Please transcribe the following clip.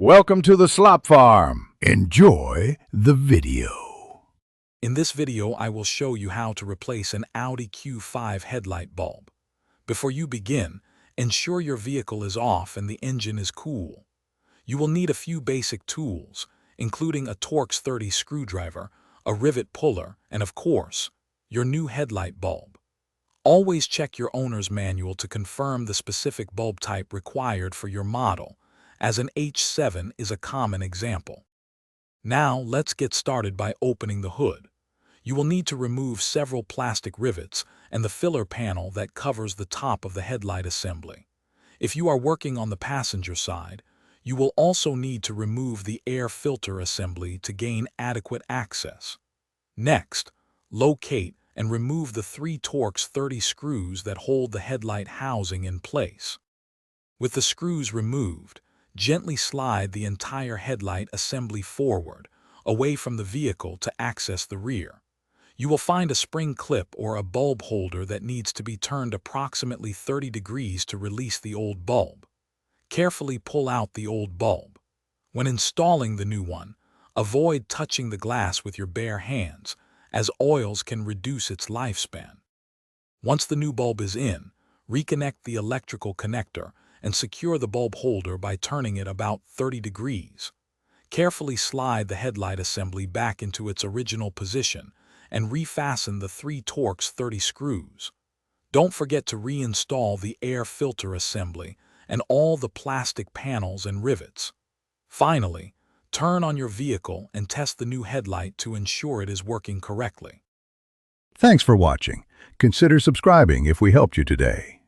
Welcome to the Slop Farm. Enjoy the video. In this video, I will show you how to replace an Audi Q5 headlight bulb. Before you begin, ensure your vehicle is off and the engine is cool. You will need a few basic tools, including a Torx 30 screwdriver, a rivet puller, and of course, your new headlight bulb. Always check your owner's manual to confirm the specific bulb type required for your model, as an H7 is a common example. Now, let's get started by opening the hood. You will need to remove several plastic rivets and the filler panel that covers the top of the headlight assembly. If you are working on the passenger side, you will also need to remove the air filter assembly to gain adequate access. Next, locate and remove the 3 Torx 30 screws that hold the headlight housing in place. With the screws removed, gently slide the entire headlight assembly forward, away from the vehicle to access the rear. You will find a spring clip or a bulb holder that needs to be turned approximately 30 degrees to release the old bulb. Carefully pull out the old bulb. When installing the new one, avoid touching the glass with your bare hands, as oils can reduce its lifespan. Once the new bulb is in, reconnect the electrical connector and secure the bulb holder by turning it about 30 degrees. Carefully slide the headlight assembly back into its original position and refasten the 3 Torx 30 screws. Don't forget to reinstall the air filter assembly and all the plastic panels and rivets. Finally, turn on your vehicle and test the new headlight to ensure it is working correctly. Thanks for watching. Consider subscribing if we helped you today.